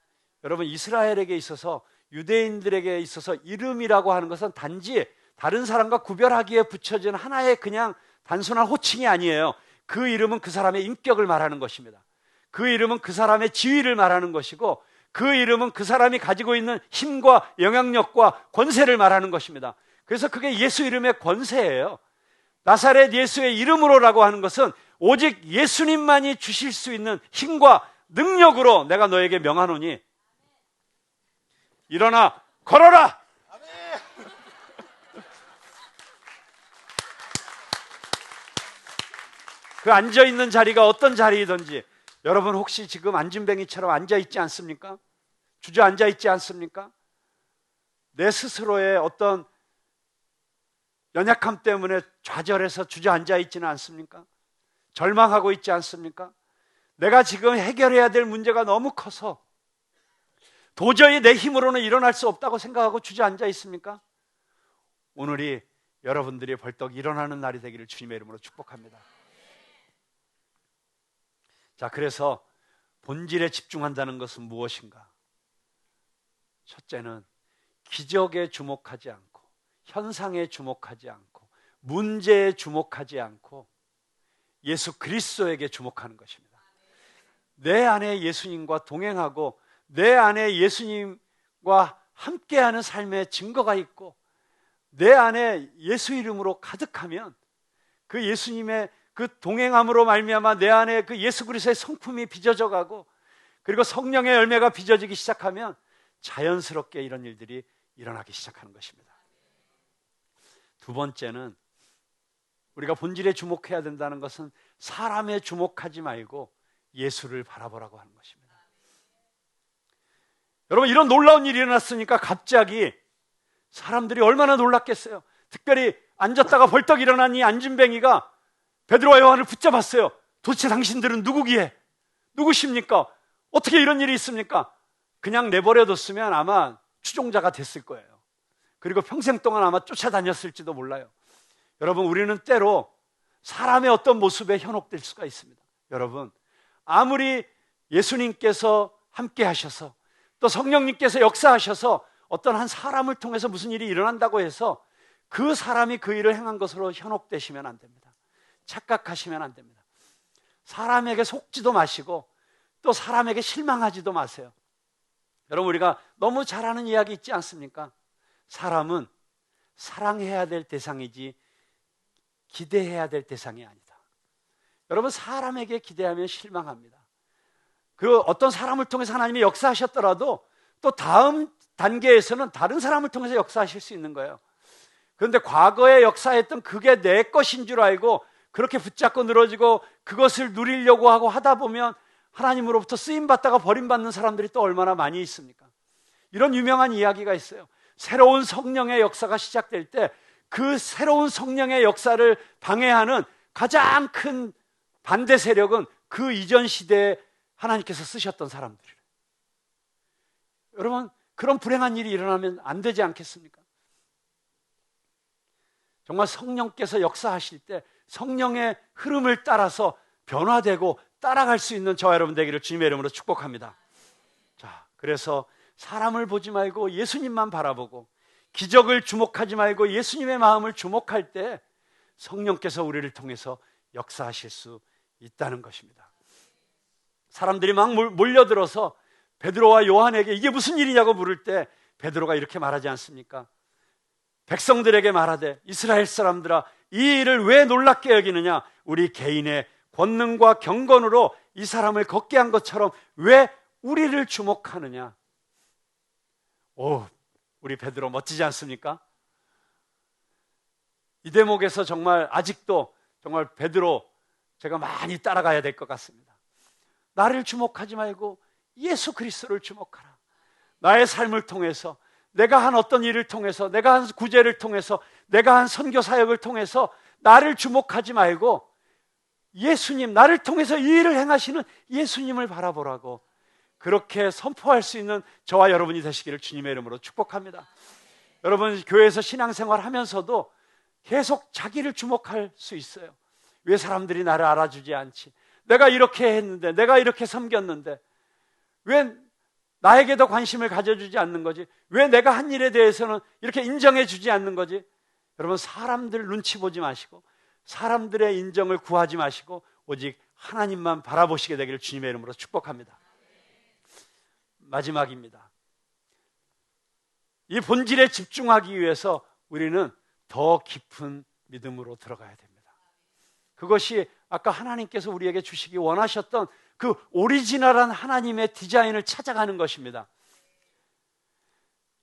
여러분, 이스라엘에게 있어서, 유대인들에게 있어서 이름이라고 하는 것은 단지 다른 사람과 구별하기에 붙여진 하나의 그냥 단순한 호칭이 아니에요. 그 이름은 그 사람의 인격을 말하는 것입니다. 그 이름은 그 사람의 지위를 말하는 것이고, 그 이름은 그 사람이 가지고 있는 힘과 영향력과 권세를 말하는 것입니다. 그래서 그게 예수 이름의 권세예요. 나사렛 예수의 이름으로라고 하는 것은 오직 예수님만이 주실 수 있는 힘과 능력으로 내가 너에게 명하노니 일어나 걸어라. 그 앉아있는 자리가 어떤 자리이든지, 여러분 혹시 지금 안진뱅이처럼 앉아있지 않습니까? 주저앉아있지 않습니까? 내 스스로의 어떤 연약함 때문에 좌절해서 주저앉아있지는 않습니까? 절망하고 있지 않습니까? 내가 지금 해결해야 될 문제가 너무 커서 도저히 내 힘으로는 일어날 수 없다고 생각하고 주저앉아 있습니까? 오늘이 여러분들이 벌떡 일어나는 날이 되기를 주님의 이름으로 축복합니다. 자, 그래서 본질에 집중한다는 것은 무엇인가? 첫째는 기적에 주목하지 않고, 현상에 주목하지 않고, 문제에 주목하지 않고 예수 그리스도에게 주목하는 것입니다. 내 안에 예수님과 동행하고 내 안에 예수님과 함께하는 삶의 증거가 있고 내 안에 예수 이름으로 가득하면 그 예수님의 그 동행함으로 말미암아 내 안에 그 예수 그리스도의 성품이 빚어져 가고, 그리고 성령의 열매가 빚어지기 시작하면 자연스럽게 이런 일들이 일어나기 시작하는 것입니다. 두 번째는 우리가 본질에 주목해야 된다는 것은 사람에 주목하지 말고 예수를 바라보라고 하는 것입니다. 여러분, 이런 놀라운 일이 일어났으니까 갑자기 사람들이 얼마나 놀랐겠어요. 특별히 앉았다가 벌떡 일어난 이 안진뱅이가 베드로와 요한을 붙잡았어요. 도대체 당신들은 누구기에? 누구십니까? 어떻게 이런 일이 있습니까? 그냥 내버려뒀으면 아마 추종자가 됐을 거예요. 그리고 평생 동안 아마 쫓아다녔을지도 몰라요. 여러분, 우리는 때로 사람의 어떤 모습에 현혹될 수가 있습니다. 여러분, 아무리 예수님께서 함께 하셔서 또 성령님께서 역사하셔서 어떤 한 사람을 통해서 무슨 일이 일어난다고 해서 그 사람이 그 일을 행한 것으로 현혹되시면 안 됩니다. 착각하시면 안 됩니다. 사람에게 속지도 마시고 또 사람에게 실망하지도 마세요. 여러분, 우리가 너무 잘 아는 이야기 있지 않습니까? 사람은 사랑해야 될 대상이지 기대해야 될 대상이 아니다. 여러분, 사람에게 기대하면 실망합니다. 그 어떤 사람을 통해서 하나님이 역사하셨더라도 또 다음 단계에서는 다른 사람을 통해서 역사하실 수 있는 거예요. 그런데 과거에 역사했던 그게 내 것인 줄 알고 그렇게 붙잡고 늘어지고 그것을 누리려고 하고 하다 보면 하나님으로부터 쓰임받다가 버림받는 사람들이 또 얼마나 많이 있습니까? 이런 유명한 이야기가 있어요. 새로운 성령의 역사가 시작될 때 그 새로운 성령의 역사를 방해하는 가장 큰 반대 세력은 그 이전 시대에 하나님께서 쓰셨던 사람들이에요. 여러분, 그런 불행한 일이 일어나면 안 되지 않겠습니까? 정말 성령께서 역사하실 때 성령의 흐름을 따라서 변화되고 따라갈 수 있는 저와 여러분 되기를 주님의 이름으로 축복합니다. 자, 그래서 사람을 보지 말고 예수님만 바라보고 기적을 주목하지 말고 예수님의 마음을 주목할 때 성령께서 우리를 통해서 역사하실 수 있다는 것입니다. 사람들이 막 몰려들어서 베드로와 요한에게 이게 무슨 일이냐고 물을 때 베드로가 이렇게 말하지 않습니까? 백성들에게 말하되 이스라엘 사람들아, 이 일을 왜 놀랍게 여기느냐? 우리 개인의 권능과 경건으로 이 사람을 걷게 한 것처럼 왜 우리를 주목하느냐? 오, 우리 베드로 멋지지 않습니까? 이 대목에서 정말 아직도 정말 베드로 제가 많이 따라가야 될 것 같습니다. 나를 주목하지 말고 예수 그리스도를 주목하라. 나의 삶을 통해서, 내가 한 어떤 일을 통해서, 내가 한 구제를 통해서, 내가 한 선교 사역을 통해서 나를 주목하지 말고 예수님, 나를 통해서 이 일을 행하시는 예수님을 바라보라고, 그렇게 선포할 수 있는 저와 여러분이 되시기를 주님의 이름으로 축복합니다. 여러분, 교회에서 신앙생활 하면서도 계속 자기를 주목할 수 있어요. 왜 사람들이 나를 알아주지 않지? 내가 이렇게 했는데, 내가 이렇게 섬겼는데 왜 나에게도 관심을 가져주지 않는 거지? 왜 내가 한 일에 대해서는 이렇게 인정해 주지 않는 거지? 여러분, 사람들 눈치 보지 마시고 사람들의 인정을 구하지 마시고 오직 하나님만 바라보시게 되기를 주님의 이름으로 축복합니다. 마지막입니다. 이 본질에 집중하기 위해서 우리는 더 깊은 믿음으로 들어가야 됩니다. 그것이 아까 하나님께서 우리에게 주시기 원하셨던 그 오리지널한 하나님의 디자인을 찾아가는 것입니다.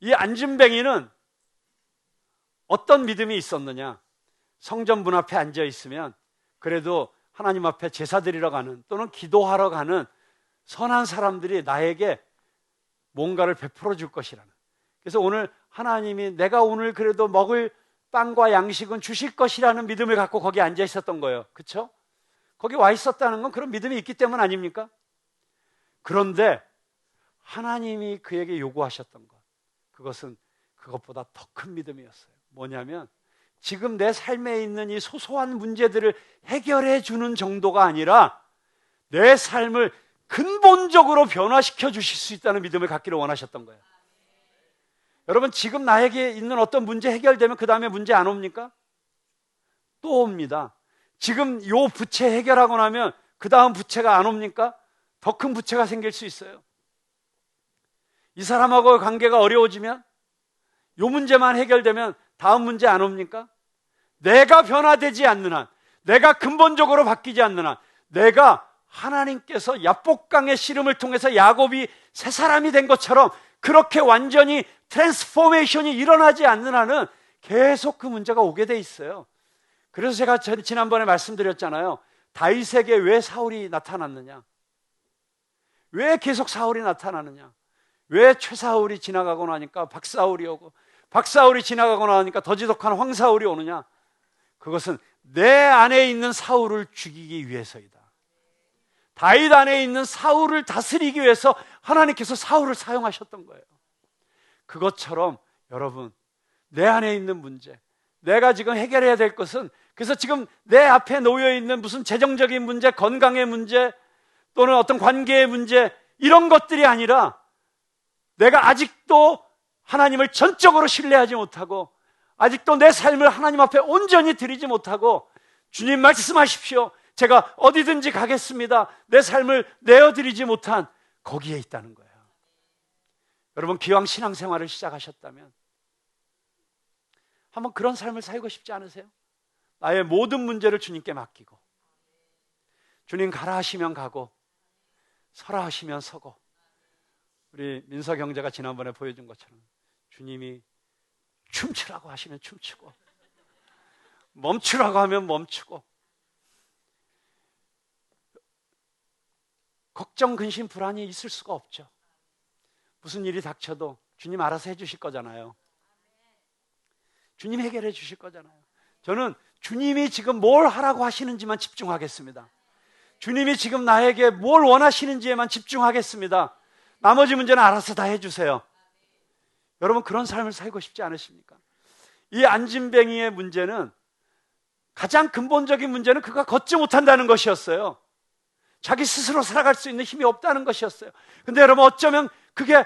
이 안진뱅이는 어떤 믿음이 있었느냐? 성전 문 앞에 앉아 있으면 그래도 하나님 앞에 제사 드리러 가는 또는 기도하러 가는 선한 사람들이 나에게 뭔가를 베풀어 줄 것이라는, 그래서 오늘 하나님이 내가 오늘 그래도 먹을 빵과 양식은 주실 것이라는 믿음을 갖고 거기 앉아 있었던 거예요. 그렇죠? 거기 와 있었다는 건 그런 믿음이 있기 때문 아닙니까? 그런데 하나님이 그에게 요구하셨던 것, 그것은 그것보다 더 큰 믿음이었어요. 뭐냐면 지금 내 삶에 있는 이 소소한 문제들을 해결해 주는 정도가 아니라 내 삶을 근본적으로 변화시켜 주실 수 있다는 믿음을 갖기를 원하셨던 거예요. 여러분, 지금 나에게 있는 어떤 문제 해결되면 그 다음에 문제 안 옵니까? 또 옵니다. 지금 요 부채 해결하고 나면 그 다음 부채가 안 옵니까? 더 큰 부채가 생길 수 있어요. 이 사람하고의 관계가 어려워지면, 요 문제만 해결되면 다음 문제 안 옵니까? 내가 변화되지 않는 한, 내가 근본적으로 바뀌지 않는 한, 내가 하나님께서 야복강의 씨름을 통해서 야곱이 새 사람이 된 것처럼 그렇게 완전히 트랜스포메이션이 일어나지 않는 한은 계속 그 문제가 오게 돼 있어요. 그래서 제가 지난번에 말씀드렸잖아요. 다윗에게 왜 사울이 나타났느냐? 왜 계속 사울이 나타나느냐? 왜 최사울이 지나가고 나니까 박사울이 오고, 박사울이 지나가고 나니까 더 지독한 황사울이 오느냐? 그것은 내 안에 있는 사울을 죽이기 위해서이다. 다윗 안에 있는 사울을 다스리기 위해서 하나님께서 사울을 사용하셨던 거예요. 그것처럼 여러분, 내 안에 있는 문제, 내가 지금 해결해야 될 것은, 그래서 지금 내 앞에 놓여 있는 무슨 재정적인 문제, 건강의 문제, 또는 어떤 관계의 문제, 이런 것들이 아니라 내가 아직도 하나님을 전적으로 신뢰하지 못하고 아직도 내 삶을 하나님 앞에 온전히 드리지 못하고, 주님 말씀하십시오, 제가 어디든지 가겠습니다, 내 삶을 내어드리지 못한 거기에 있다는 거예요. 여러분, 기왕 신앙생활을 시작하셨다면 한번 그런 삶을 살고 싶지 않으세요? 나의 모든 문제를 주님께 맡기고, 주님 가라 하시면 가고 서라 하시면 서고, 우리 민서 경제가 지난번에 보여준 것처럼 주님이 춤추라고 하시면 춤추고, 멈추라고 하면 멈추고, 걱정, 근심, 불안이 있을 수가 없죠. 무슨 일이 닥쳐도 주님 알아서 해주실 거잖아요. 주님 해결해 주실 거잖아요. 저는 주님이 지금 뭘 하라고 하시는지만 집중하겠습니다. 주님이 지금 나에게 뭘 원하시는지에만 집중하겠습니다. 나머지 문제는 알아서 다 해주세요. 여러분, 그런 삶을 살고 싶지 않으십니까? 이 안진뱅이의 문제는, 가장 근본적인 문제는 그가 걷지 못한다는 것이었어요. 자기 스스로 살아갈 수 있는 힘이 없다는 것이었어요. 근데 여러분, 어쩌면 그게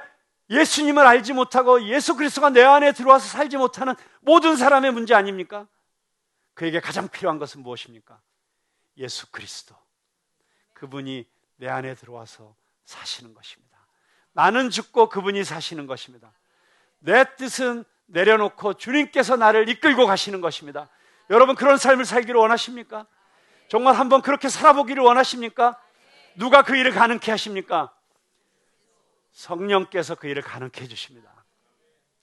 예수님을 알지 못하고 예수 그리스도가 내 안에 들어와서 살지 못하는 모든 사람의 문제 아닙니까? 그에게 가장 필요한 것은 무엇입니까? 예수 그리스도. 그분이 내 안에 들어와서 사시는 것입니다. 나는 죽고 그분이 사시는 것입니다. 내 뜻은 내려놓고 주님께서 나를 이끌고 가시는 것입니다. 여러분, 그런 삶을 살기를 원하십니까? 정말 한번 그렇게 살아보기를 원하십니까? 누가 그 일을 가능케 하십니까? 성령께서 그 일을 가능케 해주십니다.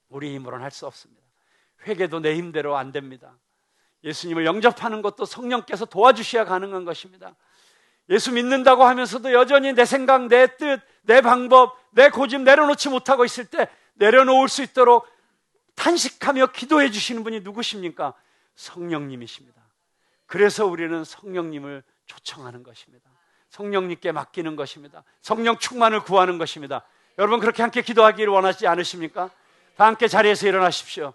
우리 힘으로는 할 수 없습니다. 회개도 내 힘대로 안 됩니다. 예수님을 영접하는 것도 성령께서 도와주셔야 가능한 것입니다. 예수 믿는다고 하면서도 여전히 내 생각, 내 뜻, 내 방법, 내 고집 내려놓지 못하고 있을 때 내려놓을 수 있도록 탄식하며 기도해 주시는 분이 누구십니까? 성령님이십니다. 그래서 우리는 성령님을 초청하는 것입니다. 성령님께 맡기는 것입니다. 성령 충만을 구하는 것입니다. 여러분 그렇게 함께 기도하기를 원하지 않으십니까? 다 함께 자리에서 일어나십시오.